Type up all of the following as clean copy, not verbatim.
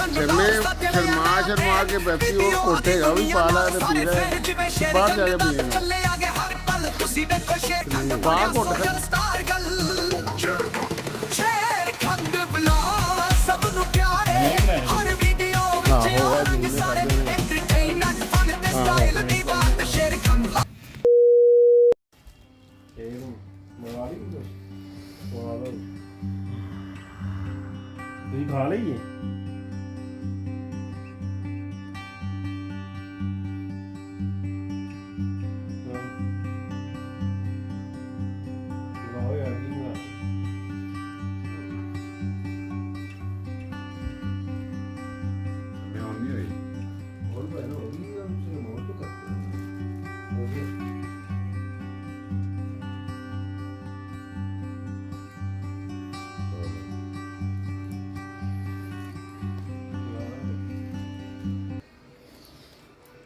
शर्मे शर्मा शर्मा के पेप्सी वो कोटेगा भी पाला तो पी रहा है बाहर जाके पिएगा बाहर कोटेगा खा लीजिए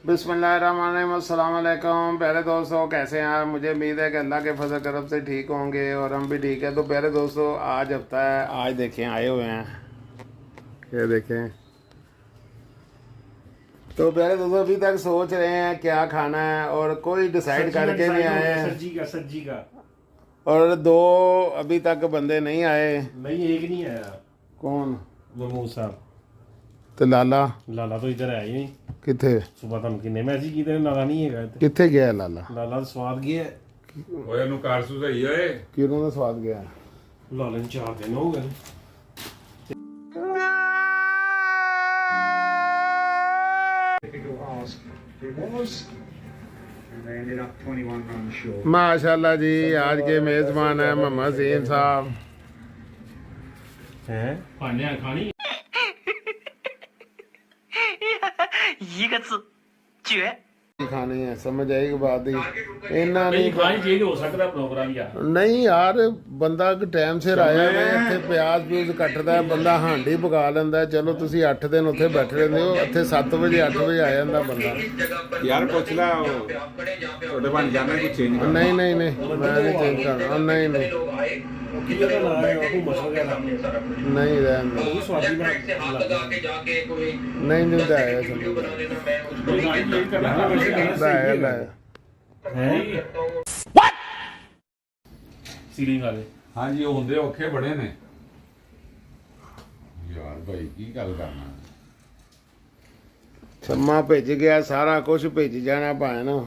बिस्मिल्लाहिर्रहमानिर्रहीम अस्सलाम वालेकुम। प्यारे दोस्तों कैसे हैं आप? मुझे उम्मीद है कि अल्लाह के फजल करम से ठीक होंगे और हम भी ठीक है। तो प्यारे दोस्तों आज हफ्ता है, आज देखें आए हुए हैं, ये देखें। तो प्यारे दोस्तों अभी तक सोच रहे हैं क्या खाना है और कोई डिसाइड करके नहीं आए हैं। सज्जी का और दो अभी तक बंदे नहीं आए। नहीं, एक नहीं आया। कौन? महमूद साहब। तो लाला लाला तो इधर आया ही नहीं। किथे? सुबह तुम किन्ने मैसेज कीते, लाला नहीं है इत्थे। किथे गया लाला? लाला स्वाद गया ओए नु कारसू सही होए किरों ਦਾ ਸਵਾਦ ਗਿਆ? लाले ने 4 दिन हो गए। माशाल्लाह जी आज के मेजबान है मोहम्मद सीन साहब। हैं पाने खानी 一个字，绝。 खानी है, समझ आएगी बात ही। इन्ना नहीं नहीं खानी चाहिए, हो सकता है प्रोग्राम यार। नहीं यार बंदा टाइम सिर आया मैं ਇੱਥੇ ਪਿਆਜ਼ ਪਿਊਜ਼ ਕੱਟਦਾ ਬੰਦਾ ਹਾਂਡੀ ਪਕਾ ਲੈਂਦਾ। ਚਲੋ ਤੁਸੀਂ 8 ਦਿਨ ਉੱਥੇ ਬੈਠੇ ਰਹਿੰਦੇ ਹੋ, ਇੱਥੇ 7 ਵਜੇ 8 ਵਜੇ ਆ ਜਾਂਦਾ ਬੰਦਾ। यार पूछ ला छोटे बन जाना कुछ चेंज कर नहीं नहीं नहीं मैं नहीं चेंज करना। नहीं नहीं किया का ना है वो मसला क्या ना नहीं रहने दो। वो स्वादी में नहीं नहीं आया हैं सीलिंग वाले। हाँ जी होंदे औखे बड़े ने यार भाई की गल करना छम्मा भेज गया सारा कुछ भेज जाना भाए ना।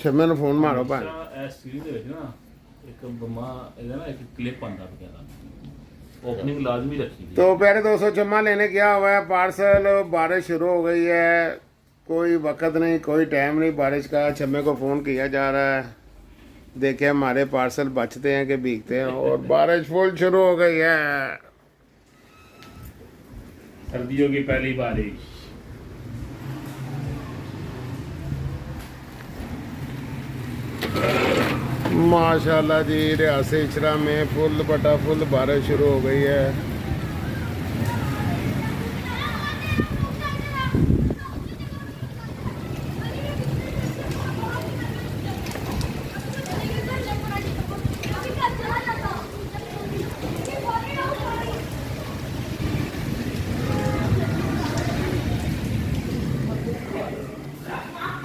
छम्मे ਨੂੰ ਫੋਨ ਮਾਰੋ ਭਾਏ। ਇਹ ਸੀਰੀਜ਼ ਦੇ ਵਿੱਚ ਨਾ ਇੱਕ ਬਮਾ ਇਹਦਾ ਨਾ ਇੱਕ ਕਲਿੱਪ ਆਂਦਾ ਵਗੈਰਾ ओपनिंग लाजमी रखी थी। तो प्यारे दोस्तों छम्मा लेने गया हुआ है पार्सल। बारिश शुरू हो गई है, कोई वक्त नहीं कोई टाइम नहीं बारिश का। छम्मे को फ़ोन किया जा रहा है, देखे हमारे पार्सल बचते हैं कि भीगते हैं। और बारिश फुल शुरू हो गई है, सर्दियों की पहली बारिश। माशाल्लाह जी रियासत इशरा में फुल बटा फुल बारिश शुरू हो गई है।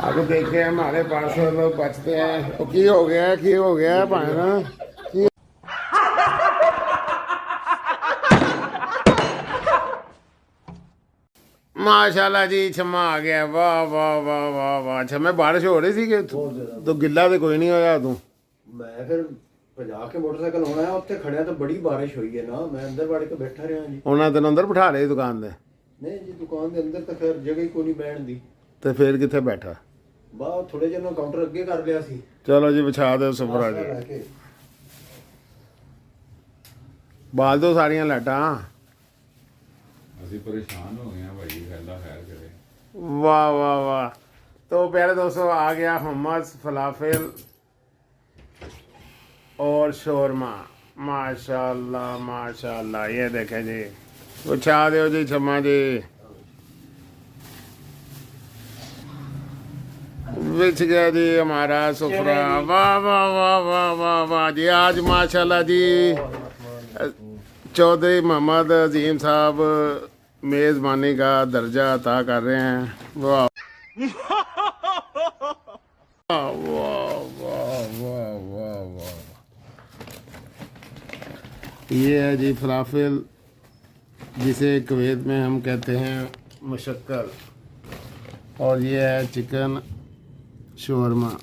आगे देखे हमारे पार्सल बचते हैं। तो की हो गया है भाई ना माशाल्लाह जी छम्मा आ गया। वाह वाह वाह वाह वाह। छम्मे बारिश हो रही थी कि तो गिला तो कोई नहीं होया तू? मैं फिर भजा के मोटरसाइकिल होना है उत्थे खड़िया तो बड़ी बारिश हुई है ना, मैं अंदर वड़ के बैठा रहा जी। उन्हें तेन अंदर बिठा रहे दुकान दे? नहीं जी दुकान के अंदर तो खैर जगह ही कोई नहीं बैठन दी। तो फिर किथे बैठा? बाहर थोड़े जिन्हों काउंटर अगे कर लिया सी। चलो जी बिछा दो सफरा जी, लेके बाल दो सारियां लाइटां। ਅਸੀਂ परेशान हो गए हैं भाई अल्लाह खैर करे। वाह वाह वाह। तो प्यारे दोस्तों आ गया hummus फलाफिल और शोरमा। माशाल्लाह माशाल्लाह। ये देखें जी, बिछा दो जी छम्मा जी, बिछ गया जी हमारा सुफरा। वाह वाह वाह वाह वाह वाह जी। आज माशाल्लाह जी चौधरी मोहम्मद अजीम साहब मेज़बानी का दर्जा अता कर रहे हैं। वाह वाह वाह वाह वाह वाह वाह। ये है जी फलाफिल, जिसे कुवैत में हम कहते हैं मुशक्कर, और ये है चिकन शोरमा,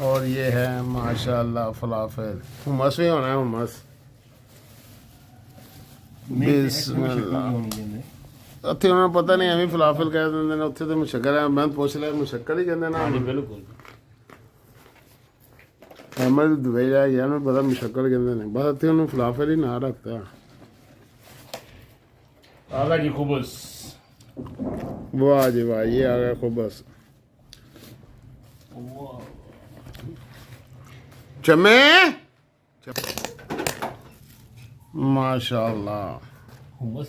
और ये है माशाल्लाह फलाफिल। हुमस भी होना है, हुमस। बिस्मिल्लाह। ਉੱਥੇ ਉਹਨਾਂ ਨੂੰ ਪਤਾ ਨਹੀਂ, ਐਵੇਂ ਫਲਾਫਲ ਕਹਿ ਦਿੰਦੇ ਨੇ, ਉੱਥੇ ਤੇ ਮੁਸ਼ੱਕਰ ਹੈ। ਮੈਂ ਪੁੱਛ ਲਿਆ, ਮੁਸ਼ੱਕਰ ਹੀ ਕਹਿੰਦੇ ਨਾ। ਹਾਂਜੀ ਬਿਲਕੁਲ। ਅਹਿਮਦ ਦੁਬਈ ਜਾ ਗਿਆ, ਉਹਨੂੰ ਪਤਾ ਮੁਸ਼ੱਕਰ ਕਹਿੰਦੇ ਨੇ, ਬਸ ਇੱਥੇ ਉਹਨੂੰ ਫਲਾਫਲ ਹੀ ਨਾ ਰੱਖਤਾ। ਆ ਗਿਆ ਜੀ ਖੁਬਸ। ਵਾਹ ਜੀ ਵਾਹ, ਇਹ ਆ ਗਿਆ ਖੁਬਸ। चमे माशाल्लाह। ਹੁਮਸ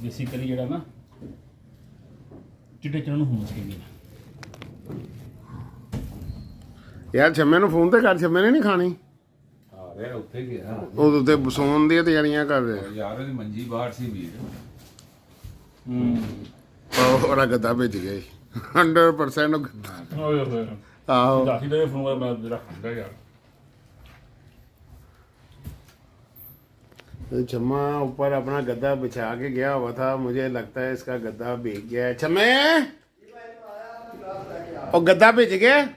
ਬੇਸਿਕਲੀ ਜਿਹੜਾ ਨਾ ਚਿੱਟੇ ਚਨਾਂ ਨੂੰ ਹੁਮਸ ਕਹਿੰਦੇ ਨੇ। यार छम्मे ਨੂੰ ਫੋਨ ਤੇ ਕਰ, ਛੰਮੇ ਨੇ ਨਹੀਂ ਖਾਣੀ। ਆ ਰਿਹਾ ਉੱਥੇ ਗਿਆ ਉਹ ਤੇ ਸੌਣ ਦੀਆਂ ਤਿਆਰੀਆਂ ਕਰ ਰਿਹਾ। ਯਾਰ ਉਹਦੀ ਮੰਜੀ ਬਾਹਰ ਸੀ ਵੀਰ। ਉਹਦਾ ਗੱਦਾ ਭੇਜ ਗਿਆ 100%। ਓਏ ਹੋਏ ਆਹੋ ਦਾਖੀ ਦੇ ਫੋਨ ਮੈਂ ਰੱਖਦਾ ਯਾਰ। तो छम्मा ऊपर अपना गद्दा बिछा के गया हुआ था, मुझे लगता है इसका गद्दा भीग गया है। छम्मे और गद्दा भेज गया,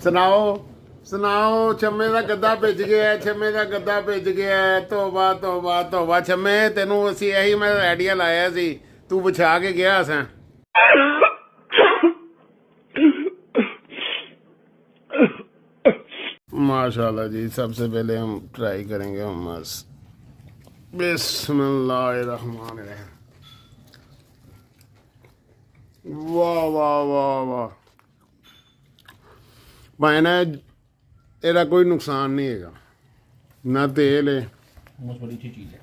सुनाओ सुनाओ। छम्मे का गद्दा भेज गया है, छम्मे का गद्दा भेज गया है। तौबा तौबा तौबा। छम्मे तेनू असी यही मैं आइडिया लाया सी, तू बिछा के गया असें। माशाल्लाह जी, सबसे पहले हम ट्राई करेंगे हुमस। बिस्मिल्लाहिर्रहमानिर्रहीम। वाह वाह वाह वाह। भाई ना ਇਹਦਾ ਕੋਈ ਨੁਕਸਾਨ ਨਹੀਂ ਹੈਗਾ, ਨਾ ਤੇਲ ਹੈ। ਹੁਮਸ ਬੜੀ ਅੱਛੀ ਚੀਜ਼ ਹੈ।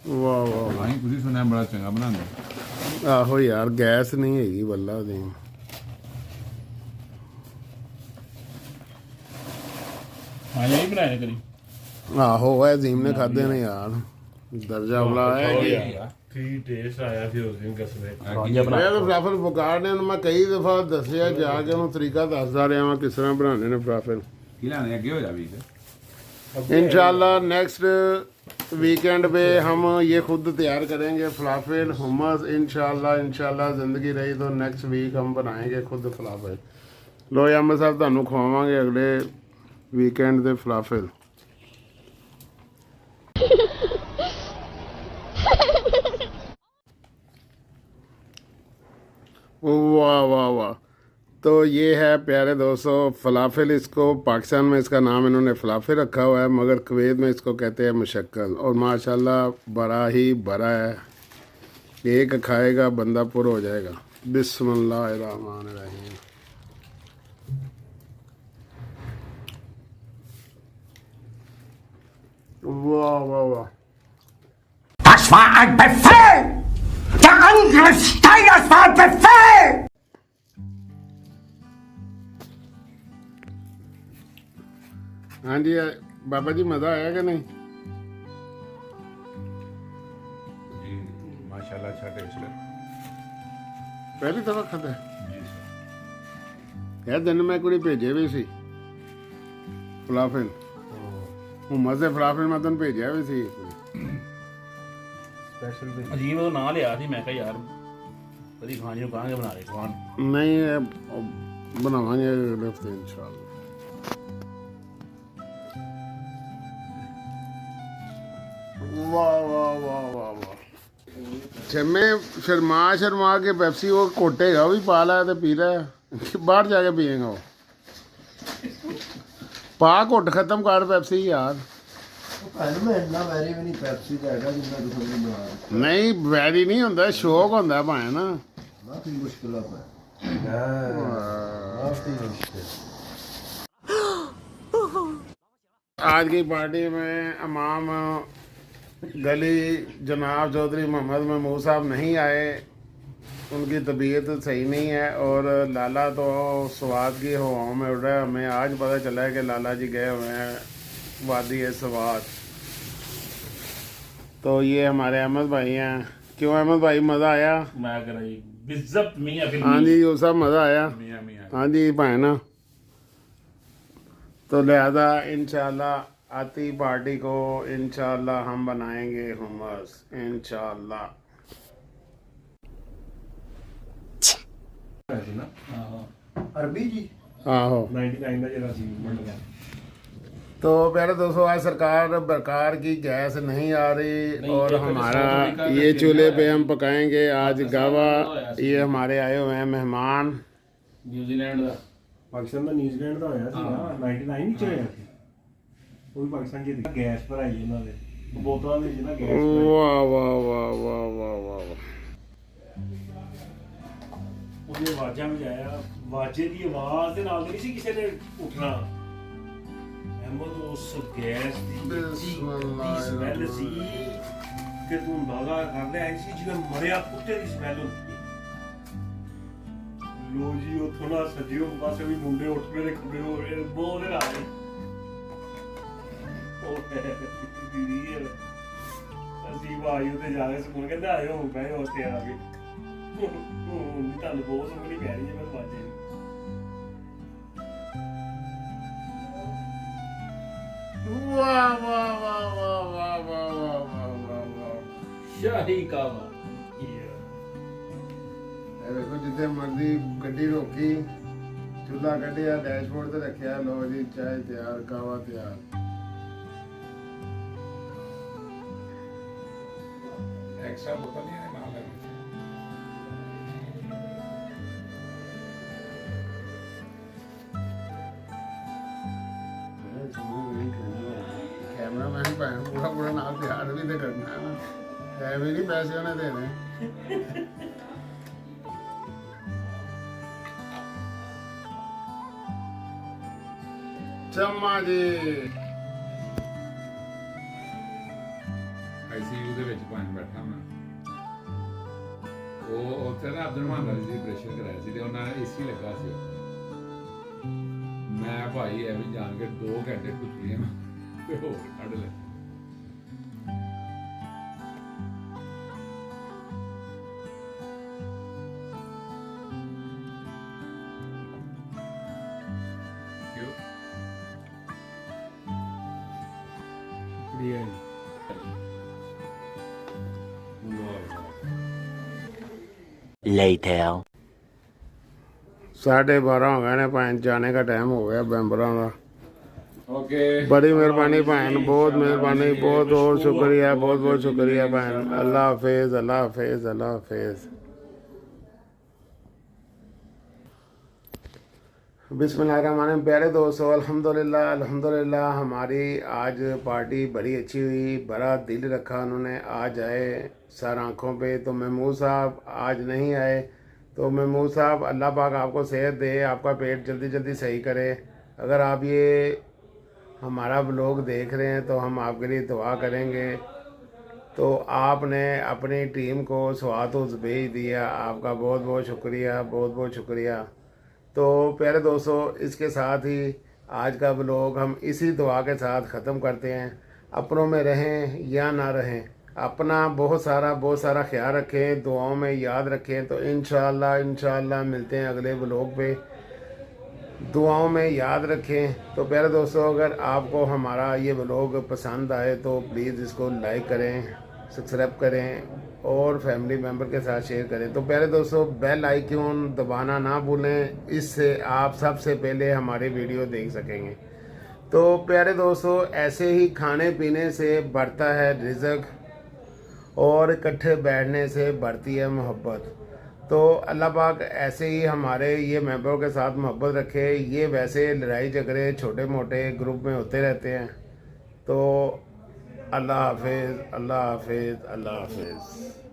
ਵਾਹ ਵਾਹ। ਅਸੀਂ ਤੁਸੀਂ ਸੁਣਿਆ ਬੜਾ ਚੰਗਾ ਬਣਾਉਂਦੇ। ਆਹੋ ਯਾਰ, ਗੈਸ ਨਹੀਂ ਹੈਗੀ ਬੱਲਾ ਦੀ। ਹਾਂ ਇਹ ਬਣਾਇਆ ਕਰੀ। ਆਹੋ ਇਹ ਜ਼ੀਮ ਨੇ ਖਾਦੇ ਨੇ ਯਾਰ, ਦਰਜਾ ਬਲਾ ਹੈ। ਕੀ ਟੇਸਟ ਆਇਆ ਸੀ ਉਸ ਦਿਨ ਕਸਮੇ। ਵਧੀਆ ਬਣਾ। ਮੈਂ ਤਾਂ ਫਲਾਫਲ ਬੁਕਾਰ ਨੇ ਉਹਨੂੰ ਮੈਂ ਕਈ ਦਫਾ ਦੱਸਿਆ, ਜਾ ਕੇ ਉਹਨੂੰ ਤਰੀਕਾ ਦੱਸਦਾ ਰਿਹਾ ਵਾਂ ਕਿਸ ਤਰ੍ਹਾਂ ਬਣਾਉਣੇ ਨੇ ਫਲਾਫਲ। ਕੀ ਲਾਣੇ ਅੱਗੇ ਹੋ ਜਾ ਵੀਰ। इंशाल्लाह नेक्स्ट वीकेंड पे हम ये खुद तैयार करेंगे फलाफल हुमस। इंशाल्लाह ज़िंदगी रही तो नेक्स्ट वीक हम बनाएंगे खुद फलाफल। लो अहमद साहब ਤੁਹਾਨੂੰ ਖਵਾਵਾਂਗੇ अगले वीकेंड ਦੇ फलाफल। वाह वाह वाह। तो ये है प्यारे दोस्तों फलाफल, इसको पाकिस्तान में इसका नाम इन्होंने फलाफल रखा हुआ है, मगर कुवैत में इसको कहते हैं मुशक्कल। और माशाल्लाह बड़ा ही बड़ा है, एक खाएगा बंदा पुर हो जाएगा। बिस्मिल्लाहिर्रहमानिर्रहीम। वाह वाह वाह। Das war ein Befehl! Der Angriff Steiners war ein Befehl! हाँ जी बाबा जी, मज़ा आया कि नहीं? ਜੀ ਮਾਸ਼ਾਅੱਲਾ ਅੱਛਾ ਟੇਸਟ ਹੈ। पहली दफा खाता है यार। दिन में कुछ भेजे भी सी फलाफल, हुमस से फलाफल मैं तेन भेजा भी सी। ਅਜੀਬ ਉਹ ਨਾਂ ਲਿਆ ਸੀ, ਮੈਂ ਕਿਹਾ ਯਾਰ ਕਦੀ ਖਾਣੀ ਨੂੰ ਕਹਾਂਗੇ ਬਣਾ ਦੇ ਖਾਣ। नहीं बनावांगे अगले हफ्ते इंशाल्लाह। वाह वाह वाह वाह वाह। छम्मे शर्मा के पेप्सी वो कोटेगा, वो भी पा ला तो पी रहा है, बाहर जाके पिएगा वो। पा घुट खत्म कर पेप्सी यार। मैं इतना वैरी भी नहीं पैप्सी का हैगा जिन्ना तुम नहीं बना। नहीं वैरी नहीं होंदा, शौक होंदा भाए ना। काफी मुश्किल है काफी मुश्किल। आज की पार्टी में इमाम गली जनाब चौधरी मोहम्मद महमूद साहब नहीं आए, उनकी तबीयत सही नहीं है। और लाला तो स्वाद की हवाओं में उड़ रहा है। हमें आज पता चला है कि लाला जी गए हुए हैं वादी स्वाद। तो ये हमारे अहमद भाई हैं। क्यों अहमद भाई, मज़ा आया? मैं कह रहा जी बिजत मियां फिल्मी। हाँ जी वो सब मज़ा आया। मियाँ मियाँ हाँ जी भाई। तो लिहाजा इंशाल्लाह आती पार्टी को इंशाल्लाह हम बनाएंगे हुमस इंशाल्लाह। अरबी जी आहो 99 ਦਾ ਜਿਹੜਾ ਸੀ ਮੰਡ ਗਿਆ तो प्यारे दोस्तों, आज सरकार बरकार की गैस नहीं आ रही नहीं, और एक हमारा सौ रुपये का ये एक चूल्हे है। पे हम पकाएंगे आज गावा। होया सी। ये हमारे आए हुए हैं मेहमान। न्यूजीलैंड ਦਾ ਪਾਕਿਸਤਾਨ ਦਾ ਨਿਊਜ਼ੀਲੈਂਡ ਦਾ ਹੋਇਆ ਸੀ ਨਾ 99 ਵਿੱਚ ਹੋਇਆ ਸੀ ਉਹ ਵੀ ਪਾਕਿਸਤਾਨ ਜਿੱਤ ਗਿਆ ਗੈਸ ਭਰਾਈ ਇਹਨਾਂ ਦੇ ਬੋਤਲਾਂ ਦੇ ਵਿੱਚ ਨਾ ਗੈਸ ਭਰਾਈ वाह वाह वाह वाह वाह वाह वाह। ਉਹਨੇ ਆਵਾਜ਼ਾਂ ਵਜਾਇਆ ਵਾਜੇ ਦੀ ਆਵਾਜ਼ ਦੇ ਨਾਲ ਨਹੀਂ ਸੀ ਕਿਸੇ ਨੇ ਉੱਠਣਾ ਅਹਿਮਦ ਉਸ ਗੈਸ ਦੀ ਸਮੈਲ ਸੀ ਕਿ ਤੂੰ ਅੰਦਾਜ਼ਾ ਕਰ ਲਿਆ ਐਂ ਸੀ ਜਿਵੇਂ ਮਰਿਆ ਕੁੱਤੇ ਦੀ ਸਮੈਲ ਹੁੰਦੀ ਲੋ ਜੀ ਉੱਥੋਂ ਨਾ ਸੱਜਿਓ ਪਾਸੇ ਵੀ ਮੁੰਡੇ ਉੱਠ ਮੇਰੇ ਖੱਬੇ ਹੋ ਰਹੇ ਬਹੁਤ ਰਾਏ ਉਹ ਦੀਦੀ ਅਸੀਂ ਭਾਈ ਉੱਤੇ ਜਾ ਕੇ ਸੁਣ ਕਹਿੰਦਾ ਆਇਓ ਬਹਿ ਉੱਤੇ ਆ ਕੇ ਤੁਹਾਨੂੰ ਬਹੁਤ ਸੋਹਣੀ ਪੈ ਰਹੀ ਹੈ ਮੈਂ ਬਾਜੇ वाह वाह वाह वाह वाह वाह वाह वाह वाह वाह। ਸ਼ਾਹੀ ਕਾਵਾ। ਇਹ ਵੇਖੋ ਜਿੱਥੇ ਮਰਜ਼ੀ ਗੱਡੀ ਰੋਕੀ, ਚੁੱਲ੍ਹਾ ਕੱਢਿਆ, ਡੈਸ਼ਬੋਰਡ ਤੇ ਰੱਖਿਆ, ਲੋ ਜੀ ਚਾਹ ਤਿਆਰ, ਕਾਵਾ ਤਿਆਰ। ਐਕਸਟਰਾ ਬੋਤਲ ਨਹੀਂ ਹੈ ਨਾਲ ਹੈ कैमरामैन भैन पूरा पूरा नाल तैयार भी तो करना है ना, है भी नहीं पैसे उन्हें देने। चम्मा जी ਆਈਸੀਯੂ ਦੇ ਵਿੱਚ ਭਾਂ ਬੈਠਾ ਮੈਂ ਉਹ ਉੱਥੇ ਨਾ ਅਬਦੁਲ ਰਹਿਮਾਨ ਜੀ ਪ੍ਰੈਸ਼ਰ ਕਰਾਇਆ ਸੀ ਤੇ ਉਹਨਾਂ ਨੇ ਏਸੀ ਲੱਗਾ ਸੀ। ਮੈਂ ਭਾਈ ਐਵੇਂ ਜਾਣ ਕੇ 2 ਘੰਟੇ ਟੁੱਟੀਆਂ ਤੇ ਹੋਰ ਕੱਢ ਲੈ। ਕਿਉਂ ਕੁੜੀਆਂ Later. 12:30 हो गए ने भैन, जाने का टाइम हो गया मेंबरों का। ओके बड़ी मेहरबानी भैन, बहुत मेहरबानी, बहुत बहुत शुक्रिया, बहुत बहुत शुक्रिया भैन। अल्लाह हाफिज, अल्लाह हाफिज, अल्लाह हाफिज। बिस्मिल्लाहिर्रहमानिर्रहीम। प्यारे दोस्तों, अल्हम्दुलिल्लाह अल्हम्दुलिल्लाह हमारी आज पार्टी बड़ी अच्छी हुई, बड़ा दिल रखा उन्होंने, आज आए सर आँखों पे। तो महमूद साहब आज नहीं आए, तो महमूद साहब अल्लाह पाक आपको सेहत दे, आपका पेट जल्दी जल्दी सही करे। अगर आप ये हमारा व्लॉग देख रहे हैं तो हम आपके लिए दुआ करेंगे। तो आपने अपनी टीम को स्वातुस भेज दिया, आपका बहुत बहुत शुक्रिया, बहुत बहुत शुक्रिया। तो प्यारे दोस्तों, इसके साथ ही आज का व्लॉग हम इसी दुआ के साथ ख़त्म करते हैं। अपनों में रहें या ना रहें, अपना बहुत सारा ख्याल रखें, दुआओं में याद रखें। तो इंशाअल्लाह मिलते हैं अगले व्लॉग पे। दुआओं में याद रखें। तो प्यारे दोस्तों, अगर आपको हमारा ये व्लॉग पसंद आए तो प्लीज़ इसको लाइक करें, सब्सक्राइब करें और फैमिली मेम्बर के साथ शेयर करें। तो प्यारे दोस्तों, बेल आइकन दबाना ना भूलें, इससे आप सबसे पहले हमारे वीडियो देख सकेंगे। तो प्यारे दोस्तों, ऐसे ही खाने पीने से बढ़ता है रिज़्क और इकट्ठे बैठने से बढ़ती है मोहब्बत। तो अल्लाह पाक ऐसे ही हमारे ये मेंबरों के साथ मोहब्बत रखे। ये वैसे लड़ाई झगड़े छोटे मोटे ग्रुप में होते रहते हैं। तो अल्लाह हाफिज़, अल्लाह हाफिज़, अल्लाह हाफिज़।